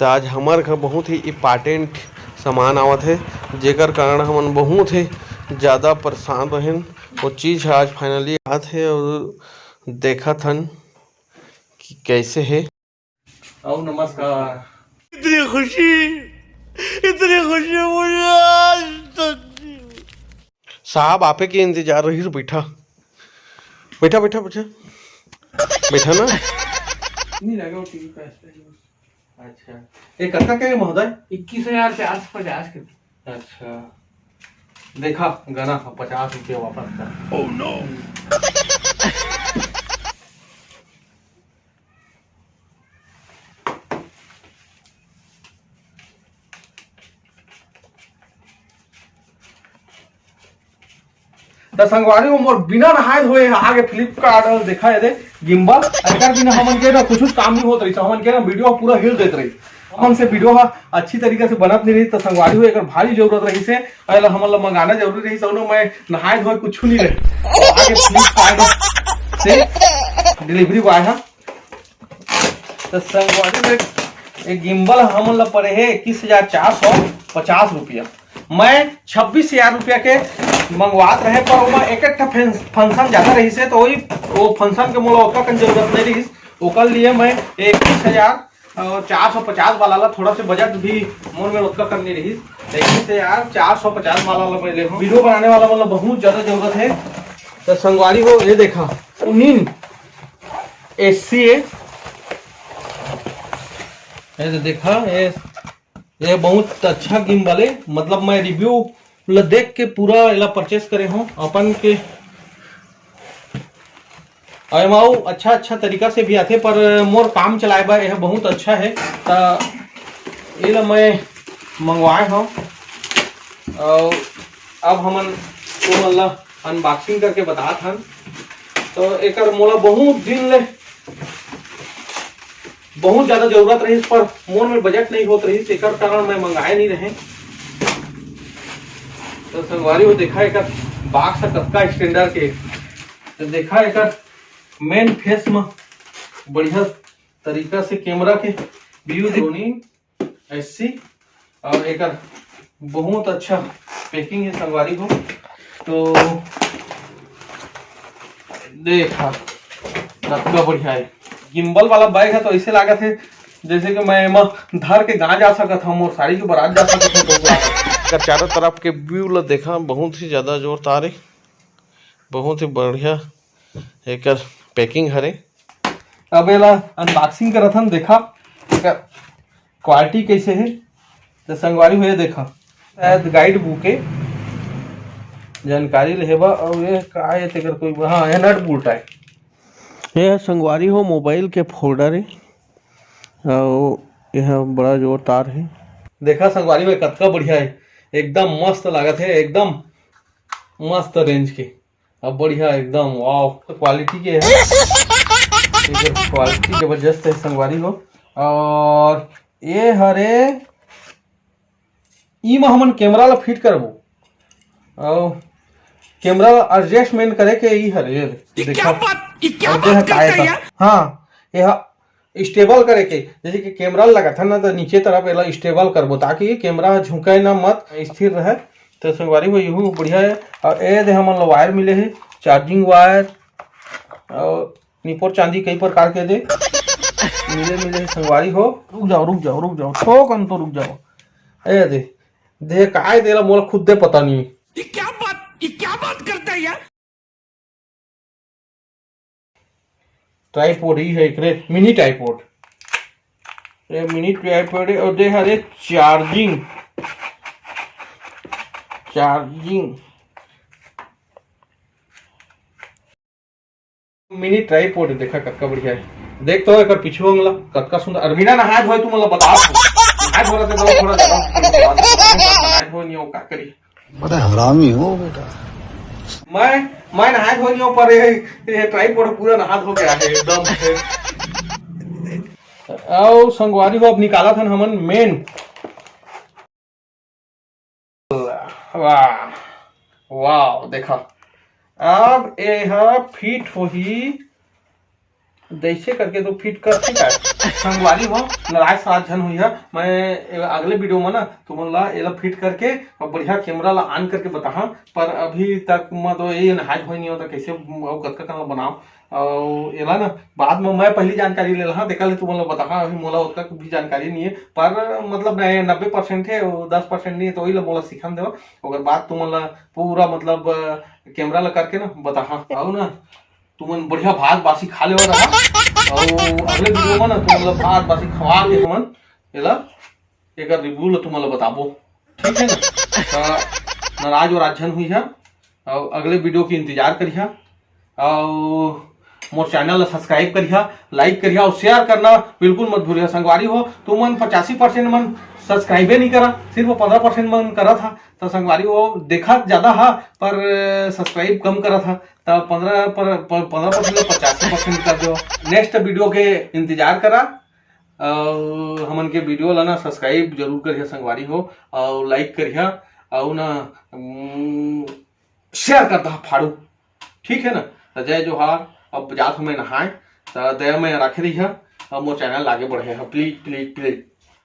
तो आज हमार घर बहुत ही इम्पॉर्टेंट सामान आवत है, जेकर कारण हमन बहुत ही ज़्यादा परेशान रहें। वो चीज़ आज फाइनली आत है और देखत हन कि कैसे है। और नमस्कार। इतनी खुशी मुझे आज तक। साहब आपे के इंतजार रही। बैठा बैठा बैठा बैठा बैठा ना। नहीं लगा टीवी पे। अच्छा, ये कत्ता क्या है महोदय? 21,450 के। अच्छा, देखा गाना 50 रुपये वापस कर। Oh no. तो संगवारी वो मोर बिना नहाए धोए आगे फ्लिपकार्ट और देखा है दे गिम्बल अगर बिना हमन के ना कुछ काम नहीं होत रही। हमन के ना वीडियो पूरा हिल देत रही। हमन से वीडियो अच्छी तरीके से बनत नहीं रही। तो संगवारी हो एक भारी जरूरत रही से अला हमन ला मंगाना जरूरी रही। सौनो मैं नहाए धोए कुछ नहीं रही। आगे फ्लिपकार्ट से डिलीवरी बॉय है। तो संगवारी में एक गिम्बल हमन ला पड़े है 21,450 रुपया। मैं 26,000 रुपया के मंगवात रहे, पर वो एक फंक्शन ज्यादा रही से तो वही वो फंक्शन के मोला उतना कन जरूरत नहीं रही। ओकर लिए मैं 21,450 वाला ला थोड़ा से बजट भी मोर में उतना कम नहीं रही। 21,450 वाला ला मैं ले वीडियो बनाने वाला मतलब बहुत ज्यादा जरूरत है। तो संगवारी हो ये देखा उन्नीन एससी ये देखा ये बहुत अच्छा गिम्बल है। मतलब मैं रिव्यू देख के पूरा इला परचेस करे हूँ अपन के। एमाऊ अच्छा तरीका से भी आते, पर मोर काम चलाए बा यह बहुत अच्छा है। तो ये मैं मंगवाए हूँ और अब हमन तो मतलब अनबॉक्सिंग करके बतात हन। तो एक मोला बहुत दिन ले बहुत ज्यादा जरूरत रही, पर मोर में बजट नहीं होत रही, एक कारण मैं मंगाए नहीं रहे। तो संगवारी वो देखा एक बॉक्स कतका स्टैंडर्ड के। तो देखा एक मेन फेस में बढ़िया तरीका से कैमरा के व्यू सोनी एससी और एक बहुत अच्छा पैकिंग है संगवारी को। तो देखा कतका बढ़िया है। गिम्बल वाला बैग है तो ऐसे लागत है जैसे कि मैं धर के गाँव जा सकता हूँ और साड़ी के बारात जा सकता हूँ। चारों तरफ के व्यू ला देखा बहुत ही ज्यादा जोरदार है, बहुत ही बढ़िया एक पैकिंग हरे। अब एला अनबॉक्सिंग करत हन देखा क्वालिटी कैसे है। तो संगवारी हुए देखा शायद गाइड बुक है जानकारी लेबा और ये का है तेकर कोई हाँ ये नट बोल्ट है। यह संगवारी हो मोबाइल के फोल्डर है और यह बड़ा जोरदार है। देखा संगवारी में कतका बढ़िया है, एकदम मस्त लागत है, एकदम मस्त रेंज के। अब बढ़िया एकदम वाव क्वालिटी के है, क्वालिटी जबरदस्त है संगवारी हो। और ये हरे ई में हमन कैमरा ला फिट करबो और कैमरा एडजस्टमेंट करे के ई हरे देखा हाँ यह स्टेबल करे के जैसे कि कैमरा लगा था ना तो नीचे तरफ एला स्टेबल करबो ताकि कैमरा झुके ना मत स्थिर रहे। तो संगवारी हो यू बढ़िया है। और ए दे हमन ला वायर मिले है, चार्जिंग वायर और निपोर चांदी कई प्रकार के दे मिले है संगवारी हो। रुक जाओ थोक हम तो रुक जाओ। ए दे काय देला मोला खुद दे पता नहीं ये क्या बात करता है यार। ट्राइपॉड ही है एक मिनी ट्राइपॉड, मिनी ट्राइपॉड है। और दे हरे चार्जिंग मिनी ट्राइपॉड देखा कतका बढ़िया है। देख तो एक पीछे अंगला कतका सुंदर। अरबिना नहाय धोए तू मतलब बता नहाय धोला ते थोड़ा ज्यादा नहाय धोए नहीं हो का करी बड़ा हरामी हो बेटा। मैं नहाय धोए नहीं हो, पर ये ट्राइपॉड पूरा नहा धो गया है एकदम। और संगवारी को अब निकाला था हमन मेन। वाह देखा अब यह फिट हो ही जैसे करके तो फिट कर, ठीक है संगवारी हो नाराज साथ झन हुई है। मैं अगले वीडियो में ना तुमला एला फिट करके और बढ़िया कैमरा ला ऑन करके बताहा, पर अभी तक मैं तो ये नहाज हो नहीं होता कैसे और कतका कन बनाओ और एला ना बाद में मैं पहली जानकारी ले रहा देखा ले तुमला बताहा। अभी मोला उतना भी जानकारी नहीं है, पर मतलब 90% है 10% नहीं है, तो वही ला मोला सिखा दो अगर बात तुमला पूरा मतलब कैमरा ला करके ना बताहा आओ ना तुमन बढ़िया भात बासी खा ले रहा और अगले वीडियो में ना तुम लोग भात बासी खवा के तुमन एला एक रिव्यू ला तुमला बताबो, ठीक है ना। तो नाराज और राजन हुई है और अगले वीडियो की इंतजार करिया और मोर चैनल ला सब्सक्राइब करिया, लाइक करिया और शेयर करना बिल्कुल मत भूलिया। संगवारी हो तुमन 85% मन सब्सक्राइबे नहीं करा, सिर्फ 15% मन करा था। तो संगवारी वो देखा ज्यादा हा पर सब्सक्राइब कम करा था, तो 15% 85% कर दो। नेक्स्ट वीडियो के इंतजार करा और हमन के वीडियो ला ना सब्सक्राइब जरूर करिए संगवारी हो और लाइक करिए और ना शेयर करता फाड़ू, ठीक है ना। तो जय जोहार। अब जात हमें नहाए तो दया में रखे रही है और मोर चैनल आगे बढ़े है, प्लीज प्लीज प्लीज।